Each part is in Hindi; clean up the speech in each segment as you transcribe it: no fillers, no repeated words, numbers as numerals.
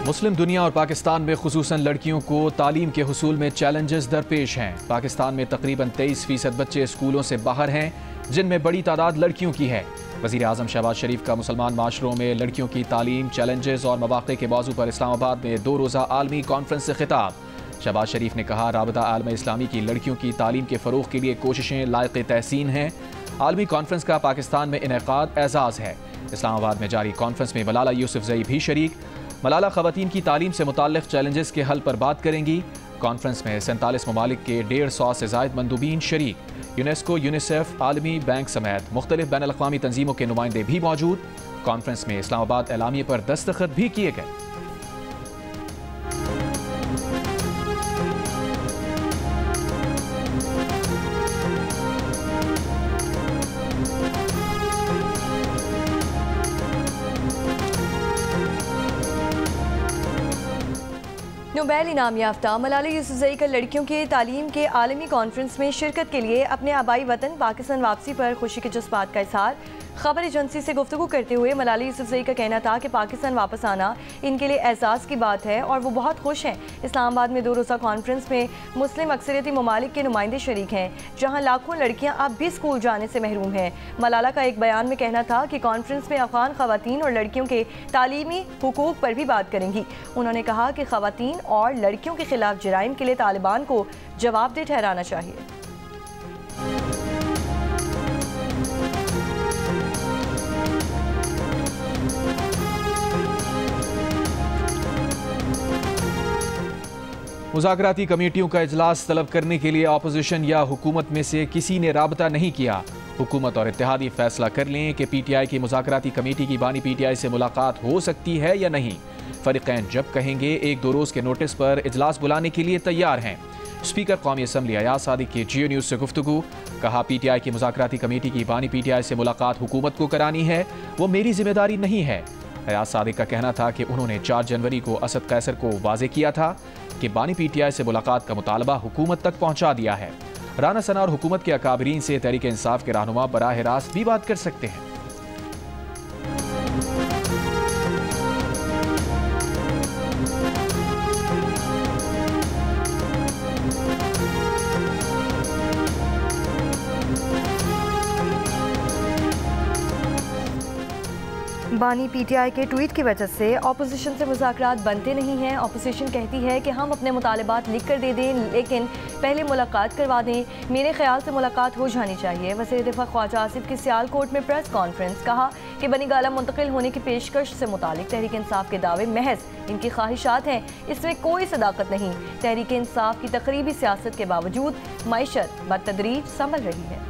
मुस्लिम दुनिया और पाकिस्तान में खुसूसन लड़कियों को तालीम के हुसूल में चैलेंजेस दरपेश हैं। पाकिस्तान में तकरीबन 23% बच्चे स्कूलों से बाहर हैं, जिनमें बड़ी तादाद लड़कियों की है। वज़ीर आज़म शहबाज शरीफ का मुसलमान माशरों में लड़कियों की तालीम, चैलेंजेस और मवाक़े के मौजू पर इस्लामाबाद में 2 रोज़ा आलमी कॉन्फ्रेंस से खिताब। शहबाज शरीफ ने कहा, राबिता आलम इस्लामी की लड़कियों की तालीम के फ़रोग़ के लिए कोशिशें लायक़ तहसीन हैं। आलमी कॉन्फ्रेंस का पाकिस्तान में इनेकाद एजाज़ है। इस्लामाबाद में जारी कॉन्फ्रेंस में मलाला यूसुफजई भी शरीक। मलाला ख़वातीन की तालीम से मुताल्लिक़ चैलेंजेस के हल पर बात करेंगी। कॉन्फ्रेंस में 47 ममालिक के 150 से ज़ायद मंदूबीन शरीक। यूनेस्को, यूनिसेफ, आलमी बैंक समेत मुख्तलिफ बैन अल-अक़वामी तंजीमों के नुमाइंदे भी मौजूद। कॉन्फ्रेंस में इस्लामाबाद एलामिये पर दस्तखत भी किए गए। नोबेल इनाम याफ्ता मलाला यूसुफजई का लड़कियों की तालीम के आलमी कॉन्फ्रेंस में शिरकत के लिए अपने आबाई वतन पाकिस्तान वापसी पर खुशी के जज्बात का इज़हार। खबर एजेंसी से गुफ्तगू करते हुए मलाला यूसुफजई का कहना था कि पाकिस्तान वापस आना इनके लिए एहसास की बात है और वो बहुत खुश हैं। इस्लामाबाद में 2 रोज़ा कॉन्फ्रेंस में मुस्लिम अक्सरियती ममालिक के नुमाइंदे शरीक हैं, जहाँ लाखों लड़कियाँ अब भी स्कूल जाने से महरूम हैं। मलाला का एक बयान में कहना था कि कॉन्फ्रेंस में अफ़गान ख़वातीन और लड़कियों के तालीमी हुकूक पर भी बात करेंगी। उन्होंने कहा कि ख़वातीन और लड़कियों के खिलाफ जराइम के लिए तालिबान को जवाबदेह ठहराना चाहिए। मुज़ाकराती कमेटियों का इजलास तलब करने के लिए अपोजिशन या हुकूमत में से किसी ने राबता नहीं किया। हुकूमत और इत्तेहादी फैसला कर लें कि PTI की मुज़ाकराती कमेटी की बानी PTI से मुलाकात हो सकती है या नहीं। फरीक़ैन जब कहेंगे 1-2 रोज़ के नोटिस पर इजलास बुलाने के लिए तैयार हैं। स्पीकर कौमी असम्बली अयाज सादिक की जियो न्यूज़ से गुफ्तगू। कहा, PTI की मुज़ाकराती कमेटी की बानी PTI से मुलाकात हुकूमत को करानी है, वो मेरी जिम्मेदारी नहीं है। अयाज सादिक का कहना था कि उन्होंने 4 जनवरी को असद कैसर को वाज़े किया था कि बानी PTI से मुलाकात का मुतालबा हुकूमत तक पहुंचा दिया है। राना सना और हुकूमत के अकाबरीन से तहरीक इंसाफ के रहनुमा बराह रास्त भी बात कर सकते हैं। बानी PTI के ट्वीट की वजह से अपोजिशन से मुज़ाकरात बनते नहीं हैं। अपोजिशन कहती है कि हम अपने मुतालबात लिख कर दे दें, लेकिन पहले मुलाकात करवा दें। मेरे ख्याल से मुलाकात हो जानी चाहिए। वज़ीर दिफ़ा ख्वाजा आसिफ की सियालकोट में प्रेस कॉन्फ्रेंस। कहा कि बनी गाला मुंतकिल होने की पेशकश से मुतालिक तहरीक इंसाफ के दावे महज इनकी ख्वाहिशात हैं, इसमें कोई सदाकत नहीं। तहरीक इंसाफ की तकरीबी सियासत के बावजूद मईशत बतदरीज संभल रही है।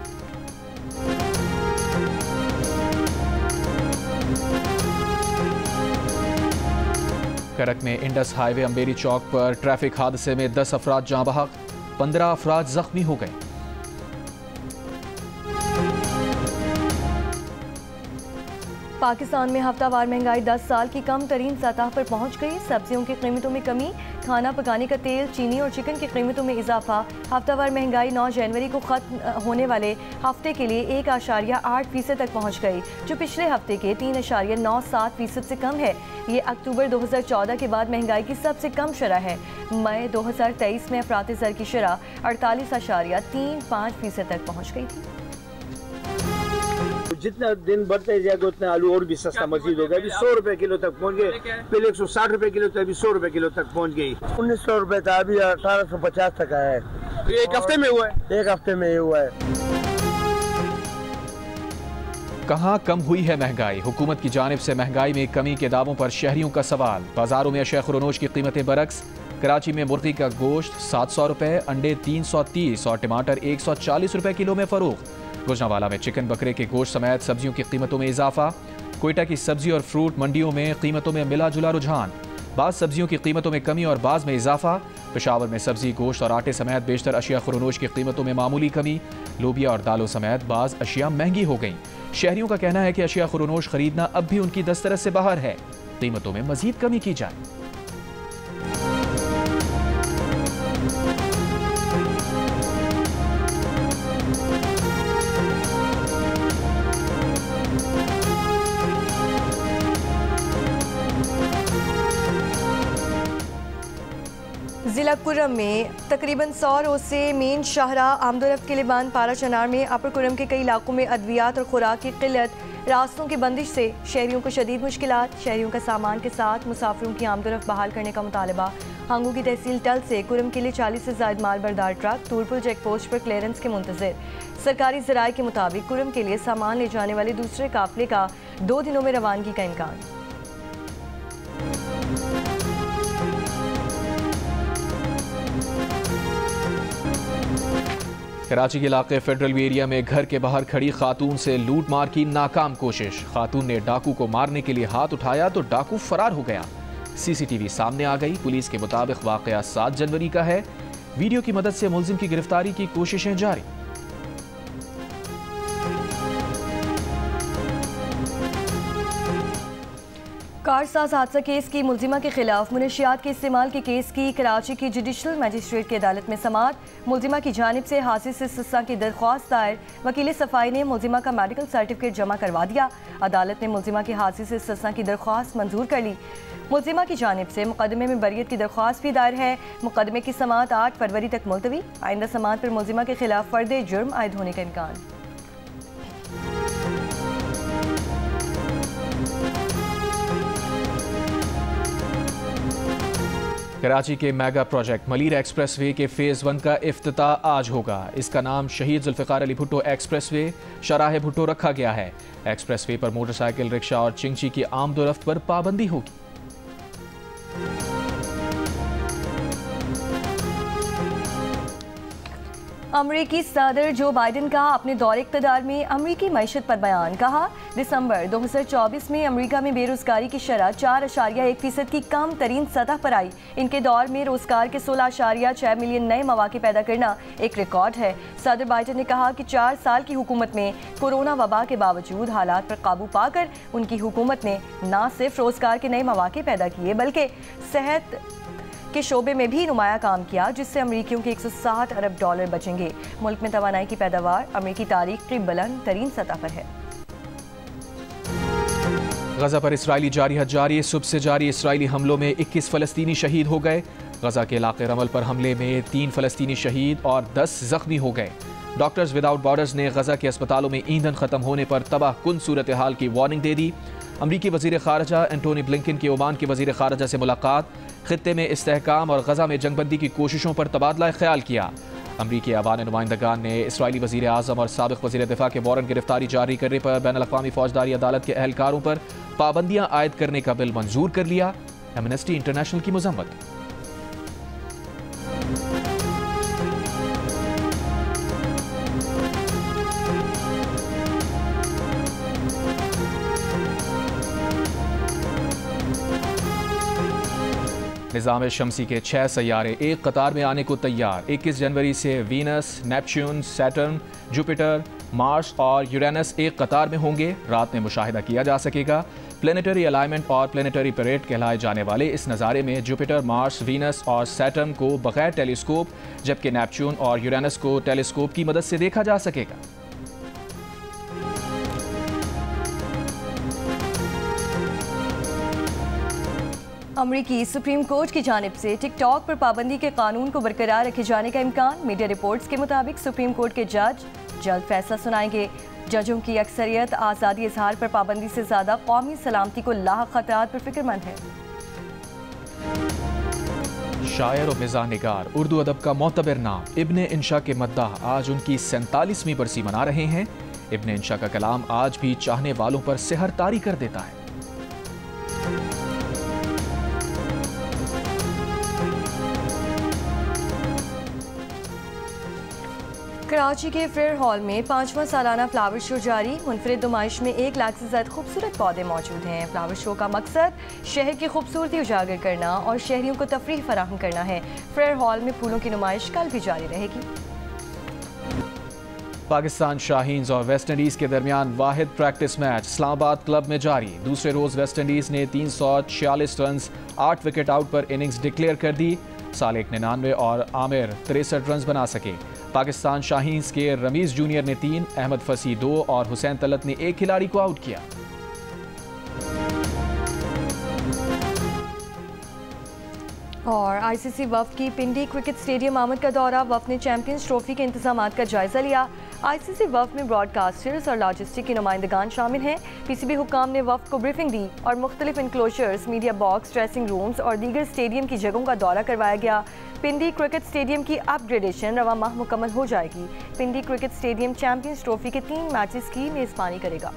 करक में इंडस हाईवे अंबेरी चौक पर ट्रैफिक हादसे में 10 अफराद जाँ बहक, 15 अफराद जख्मी हो गए। पाकिस्तान में हफ्तावार महंगाई 10 साल की कम तरीन सतह पर पहुंच गई। सब्जियों की कीमतों में कमी, खाना पकाने का तेल, चीनी और चिकन की कीमतों में इजाफा। हफ्तावार महंगाई 9 जनवरी को खत्म होने वाले हफ्ते के लिए 1.8% तक पहुंच गई, जो पिछले हफ्ते के 3.97% से कम है। ये अक्टूबर 2014 के बाद महंगाई की सबसे कम शरह है। मई 2023 में अफरात ज़र की शरह 48.35% तक पहुँच गई थी। जितना दिन बढ़ते जाएगा उतना आलू और भी सस्ता मजीद होगा। अभी 100 रुपए किलो तक पहुंच गए, पहले 160 रुपए किलो था, अभी 100 रुपए किलो तक पहुंच गई। 1900 रुपए था, अभी 1850 तक आया है। तो एक हफ्ते में हुआ है, एक हफ्ते में हुआ है। कहाँ कम हुई है महंगाई? हुकूमत की जानिब से महंगाई में कमी के दावों पर शहरियों का सवाल। बाजारों में अशिया खुरोनोश की कीमतें बरक्स। कराची में मुर्गी का गोश्त 700 रुपए, अंडे 330 और टमाटर 140 रुपए किलो में फरोख्त। गुजरांवाला में चिकन, बकरे के गोश्त समेत सब्जियों की कीमतों में इजाफा। कोयटा की सब्जी और फ्रूट मंडियों में कीमतों में मिला जुला रुझान। बाज़ सब्जियों की कीमतों में कमी और बाज़ में इजाफा। पेशावर में सब्जी, गोश्त और आटे समेत बेशतर अशिया खुरोनोश की कीमतों में मामूली कमी। लोबिया और दालों समेत बाज़ अशिया महंगी हो गईं। शहरियों का कहना है कि अशिया खुरोनोश खरीदना अब भी उनकी दस्तरस से बाहर है। कीमतों में मजीद कमी की जाए। जिला कुरम में तकरीबन 100 रोज से मेन शाहराह आमदोरफ्त के लिए बंद। पारा चनार में अपर कुरम के कई इलाकों में अद्वियात और खुराक की किल्लत, रास्तों की बंदिश से शहरियों को शदीद मुश्किलात। शहरियों का सामान के साथ मुसाफिरों की आमदोरफ्त बहाल करने का मुतालबा। हांगू की तहसील टल से कुरम के लिए 40 से ज़ायद माल बरदार ट्रक तूरपुर चेक पोस्ट पर क्लियरेंस के मुंतज़िर। सरकारी ज़राए के मुताबिक कुरम के लिए सामान ले जाने वाले दूसरे काफिले का 2 दिनों में रवानगी का इम्कान। कराची के इलाके फेडरल एरिया में घर के बाहर खड़ी खातून से लूट मार की नाकाम कोशिश। खातून ने डाकू को मारने के लिए हाथ उठाया तो डाकू फरार हो गया। सीसीटीवी सामने आ गई। पुलिस के मुताबिक वाकया 7 जनवरी का है। वीडियो की मदद से मुलजिम की गिरफ्तारी की कोशिशें जारी। कारसाज हादसा केस की मुलजिमा के खिलाफ मुनशियात के इस्तेमाल के केस की कराची की जुडिशल मजिस्ट्रेट की अदालत में समाअत। मुलजिमा की जानिब से हासिल से इस्तिस्ना की दरख्वास्त दायर। वकील सफाई ने मुलजिमा का मेडिकल सर्टिफिकेट जमा करवा दिया। अदालत ने मुलजिमा की हासिल से इस्तिस्ना की दरख्वास्त मंजूर कर ली। मुलजिमा की जानिब से मुकदमे में बरियत की दरख्वास्त भी दायर है। मुकदमे की समाअत 8 फरवरी तक मुलतवी। आइंदा समाअत पर मुलजिमा के खिलाफ फर्द जुर्म आयद होने का इम्कान। कराची के मेगा प्रोजेक्ट मलीर एक्सप्रेसवे के फेज़ 1 का इफ्तिताह आज होगा। इसका नाम शहीद जुल्फ़िकार अली भुट्टो एक्सप्रेसवे शाहराह भुट्टो रखा गया है। एक्सप्रेसवे पर मोटरसाइकिल, रिक्शा और चिंची की आमदोरफ्त पर पाबंदी होगी। अमरीकी सदर जो बाइडन का अपने दौरे इक़्तिदार में अमरीकी मईशत पर बयान। कहा, दिसंबर 2024 में अमरीका में बेरोजगारी की शरह 4.1% की कम तरीन सतह पर आई। इनके दौर में रोजगार के 16.6 मिलियन नए मौके पैदा करना एक रिकॉर्ड है। सदर बाइडन ने कहा कि 4 साल की हुकूमत में कोरोना वबा के बावजूद हालात पर काबू पाकर उनकी हुकूमत ने न सिर्फ रोजगार के नए मौके पैदा किए बल्कि सेहत के शोबे में भी नुमाया काम किया, जिससे अमरीकियों के 160 अरब डॉलर बचेंगे। मुल्क में तवानाई की पैदावार अमरीकी तारीख की बुलंद तरीन सतह पर है। गजा पर इसराइली जारहियत जारी। सुबह से जारी इसराइली हमलों में 21 फ़लस्तीनी शहीद हो गए। गजा के इलाके रमल पर हमले में 3 फ़लस्तीनी शहीद और 10 जख्मी हो गए। डॉक्टर्स विदाउट बॉर्डर्स ने गजा के अस्पतालों में ईंधन खत्म होने पर तबाह कुन सूरत हाल की वार्निंग दे दी। अमरीकी वज़ीर ख़ारजा एंटोनी ब्लिंकन की ओमान के वज़ीर ख़ारजा से मुलाकात। खित्ते में इस्तेहकाम और गजा में जंगबंदी की कोशिशों पर तबादला ख्याल किया। अमरीकी अवान नुमाइंदगान ने इसराइली वज़ीर आज़म और साबिक़ वज़ीर दिफ़ा के वारंट गिरफ्तारी जारी करने पर बैनुल-अक़वामी फ़ौजदारी अदालत के अहलकारों पर पाबंदियाँ आयद करने का बिल मंजूर कर लिया। एमनेस्टी इंटरनेशनल की मज़म्मत। निज़ाम शमसी के 6 सैयारे एक कतार में आने को तैयार। 21 जनवरी से Venus, Neptune, Saturn, Jupiter, Mars और यूरेनस एक कतार में होंगे। रात में मुशाहिदा किया जा सकेगा। प्लेनेटरी अलाइनमेंट और प्लेनेटरी परेड कहलाए जाने वाले इस नज़ारे में जुपिटर, मार्स, वीनस और सैटर्न को बगैर टेलीस्कोप, जबकि नेपच्यून और यूरेनस को टेलीस्कोप की मदद से देखा जा सकेगा। अमरीकी सुप्रीम कोर्ट की जानिब से टिकटॉक पर पाबंदी के कानून को बरकरार रखे जाने का इम्कान। मीडिया रिपोर्ट्स के मुताबिक सुप्रीम कोर्ट के जज जल्द फैसला सुनाएंगे। जजों की अक्सरियत आज़ादी इजहार पर पाबंदी से ज़्यादा कौमी सलामती को लाहक खतरात पर फिक्रमंद है। शायर और मिज़ाह निगार, उर्दू अदब का मोतबर नाम इब्ने इंशा के मद्दाह आज उनकी 47वीं बरसी मना रहे हैं। इब्ने इंशा का कलाम आज भी चाहने वालों पर सेहर तारी कर देता है। कराची के फेयर हॉल में 5वां सालाना फ्लावर शो जारी। मुनफरिद नुमाइश में 1 लाख से ज़्यादा खूबसूरत पौधे मौजूद हैं। फ्लावर शो का मकसद शहर की खूबसूरती उजागर करना और शहरियों को तफरीह फराहम करना है। फेयर हॉल में फूलों की नुमाइश कल भी जारी रहेगी। पाकिस्तान शाहीन्स और वेस्ट इंडीज़ के दरमियान वाहिद प्रैक्टिस मैच इस्लामाबाद क्लब में जारी। दूसरे रोज़ वेस्ट इंडीज़ ने 346 रन 8 विकेट आउट पर इनिंग्स डिक्लेयर कर दी। सालेक 99 और आमिर 63 रन बना सके। पाकिस्तान शाहीन्स के रमीज़ जूनियर ने 3, अहमद फसी 2 और हुसैन तलत ने 1 खिलाड़ी को आउट किया। और ICC वफ़द की पिंडी क्रिकेट स्टेडियम आमद का दौरा। वफ़द ने चैंपियंस ट्रॉफी के इंतजाम का जायजा लिया। ICC वफ़द में ब्रॉडकास्टर्स और लॉजिस्टिक के नुमाइंदगान शामिल हैं। PCB हुक्काम ने वफ़द को ब्रीफिंग दी और मुख्तलिफ enclosures, media box, dressing rooms और दीगर स्टेडियम की जगहों का दौरा करवाया गया। पिंडी क्रिकेट स्टेडियम की अपग्रेडेशन रवा माह मुकम्मल हो जाएगी। पिंडी क्रिकेट स्टेडियम चैंपियंस ट्रॉफी के 3 मैचेस की मेज़बानी करेगा।